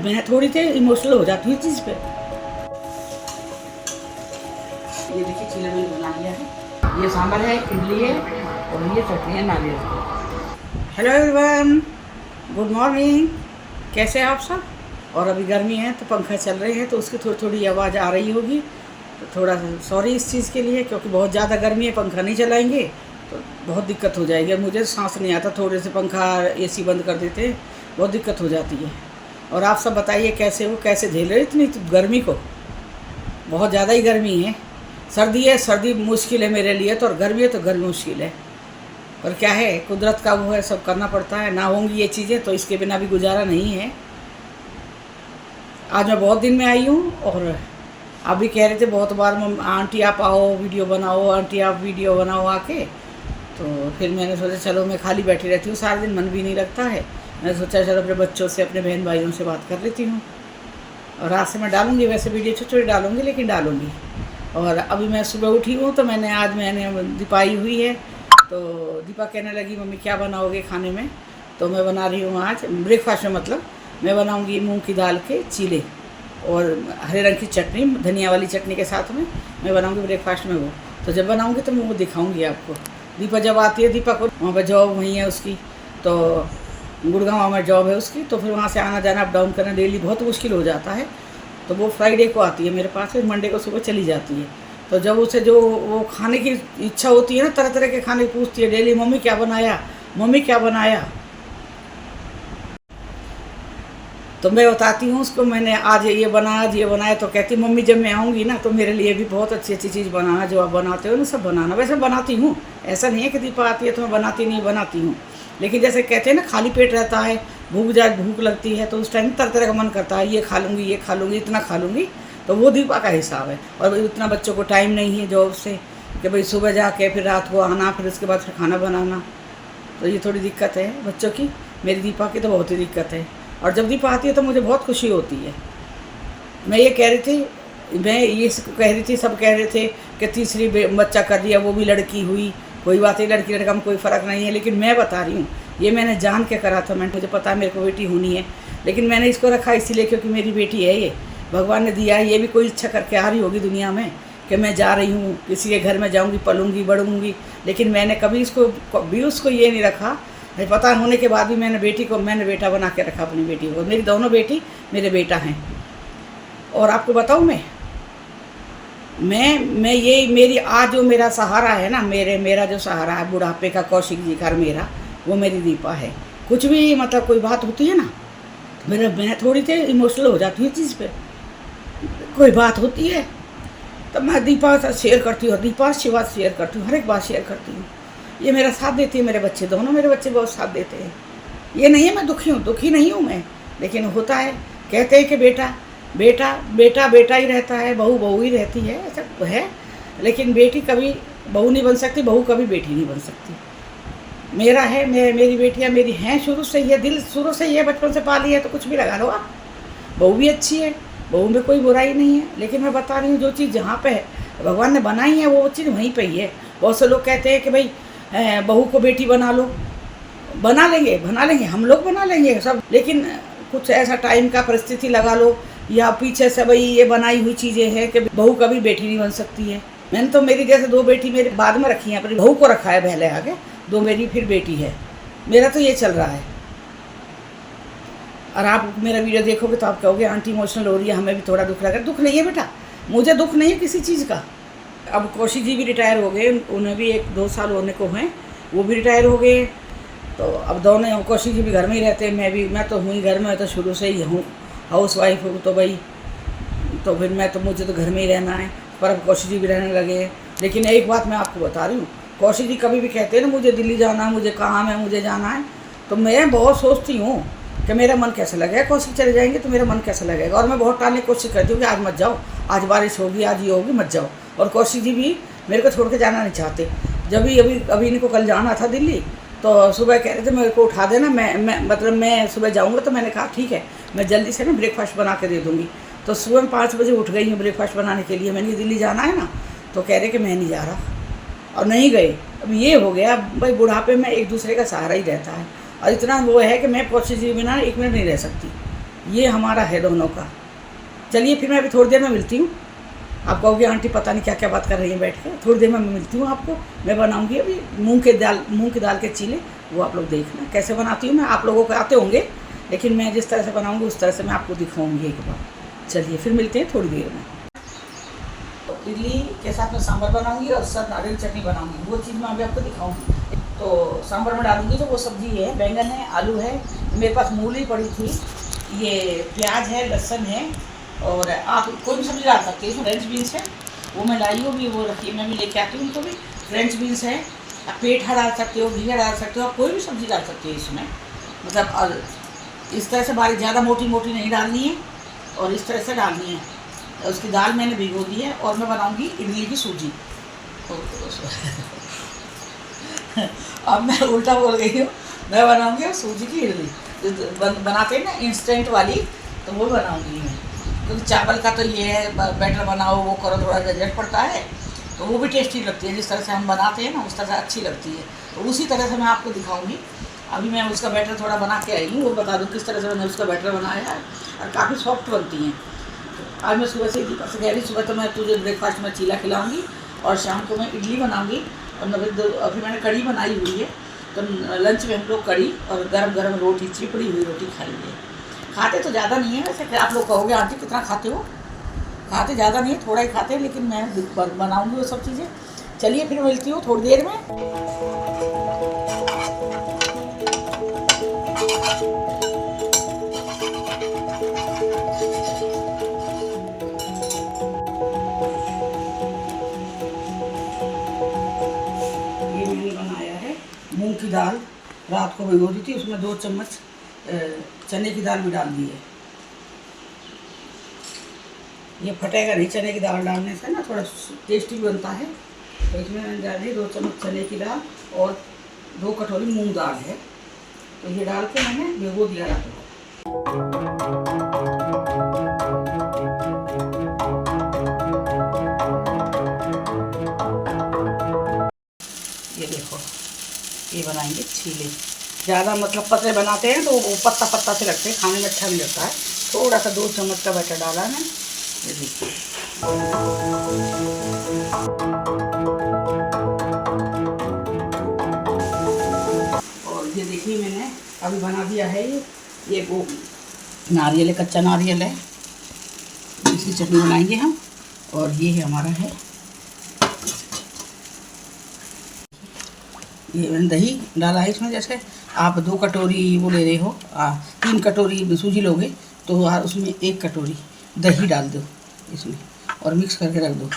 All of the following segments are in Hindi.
मैं थोड़ी सी इमोशनल हो जाती हूँ इस चीज़ पे। ये देखिए चीले मैंने बना लिया है, ये सांभर है, इडली है और ये चटनी है नारियल की। Hello everyone, good morning. कैसे हैं आप सब? और अभी गर्मी है तो पंखा चल रहे हैं तो उसकी थोड़ी थोड़ी आवाज़ आ रही होगी, तो थोड़ा सॉरी इस चीज़ के लिए, क्योंकि बहुत ज़्यादा गर्मी है, पंखा नहीं चलाएंगे तो बहुत दिक्कत हो जाएगी। मुझे सांस नहीं आता, थोड़े से पंखा एसी बंद कर देते हैं, बहुत दिक्कत हो जाती है। और आप सब बताइए कैसे हो, कैसे झेल रहे इतनी गर्मी को? बहुत ज़्यादा ही गर्मी है। सर्दी है, सर्दी मुश्किल है मेरे लिए तो, और गर्मी है तो गर्मी मुश्किल है। पर क्या है, कुदरत का वो है, सब करना पड़ता है। ना होंगी ये चीज़ें तो इसके बिना भी गुजारा नहीं है। आज मैं बहुत दिन में आई हूँ और आप भी कह रहे थे बहुत बार, आंटी आप आओ वीडियो बनाओ, आंटी आप वीडियो बनाओ आके। तो फिर मैंने सोचा चलो, मैं खाली बैठी रहती हूँ सारा दिन, मन भी नहीं लगता है। मैंने सोचा चलो अपने बच्चों से, अपने बहन भाइयों से बात कर लेती हूँ। और आज से मैं डालूँगी, वैसे वीडियो छोटी छोटी डालूँगी लेकिन डालूँगी। और अभी मैं सुबह उठी हूँ तो मैंने दीपाई हुई है, तो दीपा कहने लगी मम्मी क्या बनाओगे खाने में? तो मैं बना रही हूँ आज ब्रेकफास्ट में, मतलब मैं बनाऊँगी मूंग की दाल के चीले और हरे रंग की चटनी, धनिया वाली चटनी के साथ में मैं बनाऊँगी ब्रेकफास्ट में वो। तो जब बनाऊँगी तो मैं वो दिखाऊँगी आपको। दीपा जब आती है, दीपा को वहाँ पर जॉब वहीं है उसकी, तो गुड़गांव में जॉब है उसकी, तो फिर वहाँ से आना जाना अप डाउन करना डेली बहुत मुश्किल हो जाता है। तो वो फ्राइडे को आती है मेरे पास, फिर मंडे को सुबह चली जाती है। तो जब उसे जो वो खाने की इच्छा होती है ना, तरह तरह के खाने पूछती है डेली, मम्मी क्या बनाया, मम्मी क्या बनाया। तो मैं बताती हूँ उसको, मैंने आज ये बनाया, आज ये बनाया। तो कहती मम्मी जब मैं आऊँगी ना तो मेरे लिए भी बहुत अच्छी अच्छी चीज़ बनाना, जो आप बनाते हो ना सब बनाना। वैसे बनाती हूँ, ऐसा नहीं है कि दीपा आती है तो मैं बनाती नहीं, बनाती हूँ। लेकिन जैसे कहते हैं ना, खाली पेट रहता है, भूख लगती है, तो उस टाइम तरह तरह का मन करता है, ये खा लूँगी, ये खा लूँगी, इतना खा लूँगी। तो वो दीपा का हिसाब है। और इतना बच्चों को टाइम नहीं है जॉब से कि भाई सुबह जाके फिर रात को आना, फिर उसके बाद फिर खाना बनाना। तो ये थोड़ी दिक्कत है बच्चों की। मेरी दीपा की तो बहुत ही दिक्कत है। और जब दीपा आती है तो मुझे बहुत खुशी होती है। मैं ये कह रही थी, मैं ये कह रही थी, सब कह रहे थे कि तीसरी बच्चा कर लिया, वो भी लड़की हुई, कोई बात नहीं, लड़की लड़का में कोई फ़र्क नहीं है। लेकिन मैं बता रही हूँ, ये मैंने जान के करा था। मुझे पता है मेरे को बेटी होनी है, लेकिन मैंने इसको रखा इसीलिए क्योंकि मेरी बेटी है, ये भगवान ने दिया है। ये भी कोई इच्छा करके आ रही होगी दुनिया में कि मैं जा रही हूँ किसी के घर में, जाऊँगी, पलूँगी, बढ़ूँगी। लेकिन मैंने कभी उसको ये नहीं रखा। पता होने के बाद भी मैंने बेटा बना के रखा अपनी बेटी को। मेरी दोनों बेटी मेरे बेटा हैं। और आपको बताऊँ मैं ये मेरी आज जो मेरा सहारा है ना, मेरा जो सहारा है बुढ़ापे का, कौशिक जी का मेरा, वो मेरी दीपा है। कुछ भी मतलब कोई बात होती है ना, मैं थोड़ी सी इमोशनल हो जाती हूँ इस चीज़ पे। कोई बात होती है तो मैं दीपा से शेयर करती हूँ, दीपा से बात शेयर करती हूँ, हर एक बात शेयर करती हूँ। ये मेरा साथ देती है, मेरे बच्चे, दोनों मेरे बच्चे बहुत साथ देते हैं। ये नहीं है मैं दुखी नहीं हूँ मैं, लेकिन होता है, कहते हैं कि बेटा ही रहता है, बहू ही रहती है, ऐसा है। लेकिन बेटी कभी बहू नहीं बन सकती, बहू कभी बेटी नहीं बन सकती। मेरा है, मेरी बेटियाँ मेरी हैं, शुरू से ही है, दिल शुरू से ही है, बचपन से पाली है, तो कुछ भी लगा लो आप। बहू भी अच्छी है, बहू में कोई बुराई नहीं है। लेकिन मैं बता रही हूँ, जो चीज़ जहाँ पे है भगवान ने बनाई है वो चीज़ वहीं पे ही है। बहुत से लोग कहते हैं कि भाई बहू को बेटी बना लो, बना लेंगे हम लोग, बना लेंगे सब। लेकिन कुछ ऐसा टाइम का परिस्थिति लगा लो, या पीछे से भाई ये बनाई हुई चीज़ें हैं कि बहू कभी बेटी नहीं बन सकती है। मैंने तो मेरी जैसे 2 बेटी मेरे बाद में रखी हैं, अपनी बहू को रखा है पहले आगे, 2 मेरी फिर बेटी है। मेरा तो ये चल रहा है। और आप मेरा वीडियो देखोगे तो आप कहोगे आंटी इमोशनल हो रही है, हमें भी थोड़ा दुख लगा। दुख नहीं है बेटा, मुझे दुख नहीं है किसी चीज़ का। अब कौशिक जी भी रिटायर हो गए, उन्हें भी 1-2 साल होने को हैं, वो भी रिटायर हो गए। तो अब दोनों, कौशिक जी भी घर में ही रहते हैं, मैं तो हूँ ही घर में, तो शुरू से ही हूँ, हाउस वाइफ हूँ। तो भाई तो फिर मुझे तो घर में ही रहना है। पर अब कौशिक जी भी रहने लगे। लेकिन एक बात मैं आपको बता रही हूँ, कौशिक जी कभी भी कहते हैं ना मुझे दिल्ली जाना है, मुझे काम है, मुझे जाना है, तो मैं बहुत सोचती हूँ कि मेरा मन कैसा लगेगा। कौशिक चले जाएंगे तो मेरा मन कैसा लगेगा। और मैं बहुत टालने की कोशिश करती हूँ कि आज मत जाओ, आज बारिश होगी, आज ये होगी, मत जाओ। और कौशिक जी भी मेरे को छोड़ के जाना नहीं चाहते। जब भी अभी इनको कल जाना था दिल्ली, तो सुबह कह रहे थे मेरे को उठा देना, मैं सुबह जाऊँगा। तो मैंने कहा ठीक है, मैं जल्दी से ना ब्रेकफास्ट बना के दे दूँगी। तो सुबह में 5 बजे उठ गई हूँ ब्रेकफास्ट बनाने के लिए। मैंने दिल्ली जाना है ना, तो कह रहे कि मैं नहीं जा रहा, और नहीं गए। अब ये हो गया भाई, बुढ़ापे में एक दूसरे का सहारा ही रहता है। और इतना वो है कि मैं कौशिक जी बिना 1 मिनट नहीं रह सकती। ये हमारा है दोनों का। चलिए फिर मैं अभी थोड़ी देर में मिलती हूँ। आप कहोगे आंटी पता नहीं क्या क्या बात कर रही है बैठ के। थोड़ी देर में मैं मिलती हूँ आपको। मैं बनाऊँगी अभी मूंग की दाल के चीले, वो आप लोग देखना कैसे बनाती हूँ मैं। आप लोगों को आते होंगे, लेकिन मैं जिस तरह से बनाऊँगी उस तरह से मैं आपको दिखाऊँगी एक बार। चलिए फिर मिलते हैं थोड़ी देर में। तो इडली के साथ में सांभर बनाऊँगी और साथ नारियल चटनी बनाऊँगी, वो चीज़ मैं अभी आपको दिखाऊँगी। तो सांभर में डालूँगी तो वो सब्ज़ी है, बैंगन है, आलू है, मेरे पास मूली पड़ी थी, ये प्याज है, लहसुन है, और आप कोई भी सब्ज़ी डाल सकते हैं। फ्रेंच बीन्स है, वो मैं लाई हूँ, भी वो रखी मैं भी लेके आती हूँ उनको भी। फ्रेंच बीन्स है, आप पेठा डाल सकते हो, घिया डाल सकते हो, आप कोई भी सब्ज़ी डाल सकते हो इसमें। मतलब और इस तरह से बारीक, ज़्यादा मोटी मोटी नहीं डालनी है और इस तरह से डालनी है। उसकी दाल मैंने भिगो दी है और मैं बनाऊँगी इडली की सूजी। अब मैं उल्टा बोल गई हूँ, मैं बनाऊँगी सूजी की इडली जो बनाते हैं ना इंस्टेंट वाली, तो वो बनाऊँगी मैं। क्योंकि चावल का तो ये है बैटर बनाओ वो करो, थोड़ा झंझट पड़ता है, तो वो भी टेस्टी लगती है। जिस तरह से हम बनाते हैं ना उस तरह से अच्छी लगती है, तो उसी तरह से मैं आपको दिखाऊंगी। अभी मैं उसका बैटर थोड़ा बना के आई हूँ, वो बता दूँ किस तरह से मैंने उसका बैटर बनाया है, और काफ़ी सॉफ्ट बनती हैं। आज मैं सुबह से दीपक से कह रही, सुबह तो मैं तुझे ब्रेकफास्ट में चीला खिलाऊँगी और शाम को मैं इडली बनाऊँगी। और अभी मैंने कढ़ी बनाई हुई है, तो लंच में हम लोग कढ़ी और गरम गरम रोटी, चिपड़ी हुई रोटी खाएंगे। खाते तो ज़्यादा नहीं है वैसे, आप लोग कहोगे आंटी कितना खाते हो। खाते ज़्यादा नहीं है, थोड़ा ही खाते हैं, लेकिन मैं बनाऊंगी वो सब चीज़ें। चलिए फिर मिलती हूँ थोड़ी देर में। ये मैंने बनाया है मूंग की दाल, रात को भिगो दी थी, उसमें 2 चम्मच चने की दाल भी डाल दी है। ये फटेगा नहीं, चने की दाल डालने से ना थोड़ा टेस्टी भी बनता है। तो इसमें मैंने डाली 2 चम्मच चने की दाल और 2 कटोरी मूंग दाल है, तो ये डाल के मैंने भिगो दिया रात को। ये देखो, ये बनाएंगे चीले। ज़्यादा मतलब पतले बनाते हैं तो वो पत्ता पत्ता से लगते हैं, खाने में अच्छा नहीं लगता है। थोड़ा सा 2 चम्मच का बैटर डाला है, ये देखिए। और ये देखिए मैंने अभी बना दिया है ये वो नारियल है, कच्चा नारियल है, इसकी चटनी बनाएंगे हम। और ये है हमारा है, ये मैंने दही डाला है इसमें। जैसे आप 2 कटोरी वो ले रहे हो, 3 कटोरी सूजी लोगे तो उसमें 1 कटोरी दही डाल दो इसमें और मिक्स करके रख दो।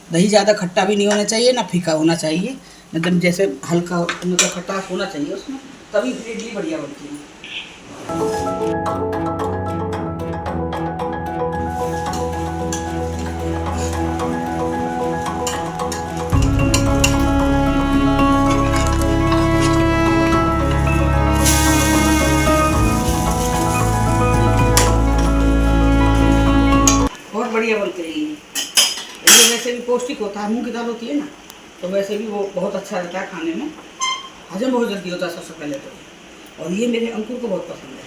दही ज़्यादा खट्टा भी नहीं होना चाहिए ना फीका होना चाहिए, मतलब जैसे हल्का मतलब खट्टास होना चाहिए उसमें, तभी इडली बढ़िया बनती है। बहुत बढ़िया बनते हैं ये वैसे भी पौष्टिक होता है, मूंग की दाल होती है ना, तो वैसे भी वो बहुत अच्छा रहता है खाने में, हजम बहुत जल्दी होता है सबसे पहले तो। और ये मेरे अंकुर को बहुत पसंद है,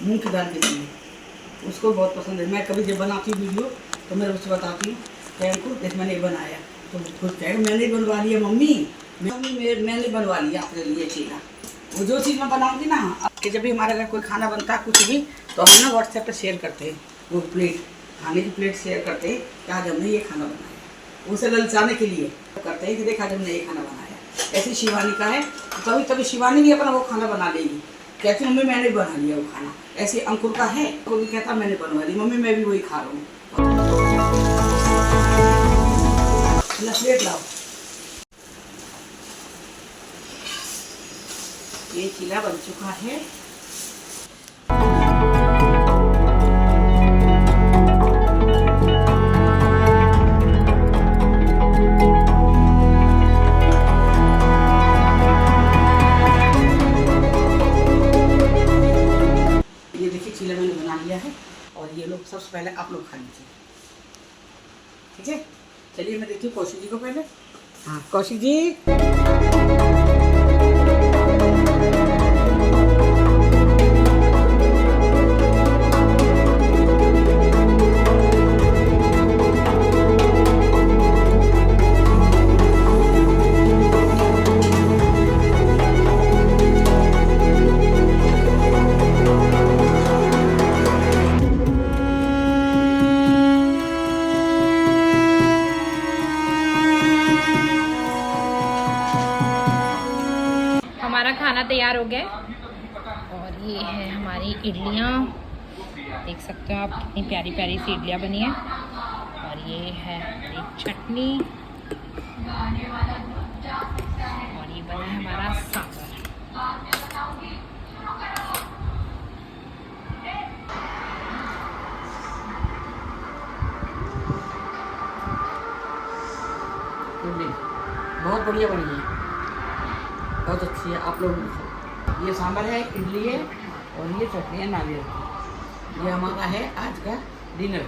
मूंग की दाल के लिए उसको बहुत पसंद है। मैं कभी जब बनाती हूँ वीडियो तो मैं उससे बताती हूँ कि अंकुर देख मैंने ये बनाया, तो खुद कहेगा मैंने बनवा लिया मम्मी, मैंने बनवा लिया अपने लिए चीला। वो जो चीज़ मैं बनाऊँगी ना, कि जब भी हमारे घर कोई खाना बनता है कुछ भी, तो हम ना व्हाट्सएप पर शेयर करते हैं, वो प्लेट खाने की प्लेट शेयर करते हैं कि आज हमने ये खाना बनाया, उसे ललचाने के लिए करते हैं कि देखा आज हमने ये खाना बनाया। ऐसी शिवानी का है, तो कभी कभी शिवानी भी अपना वो खाना बना लेगी, कहती मम्मी मैंने भी बना लिया वो खाना। ऐसे अंकुर का है, वो भी कहता मैंने बनवा ली मम्मी, मैं भी वही खा रहा हूँ। प्लेट लाओ, ये चीला बन चुका है। ये देखिए चीला मैंने बना लिया है, और ये लोग सबसे पहले आप लोग खा लीजिए, ठीक है। चलिए मैं देखती हूँ कौशिक जी को पहले। हाँ कौशिक जी, देख सकते हो आप कितनी प्यारी प्यारी सी इडलियाँ बनी है। और ये है हमारी चटनी और ये बना है हमारा सांभर। इडली बहुत बढ़िया बनी है, बहुत अच्छी है। आप लोग ये सांभर है, इडली है और ये चटनी है नारियल की। ये हमारा है आज का डिनर।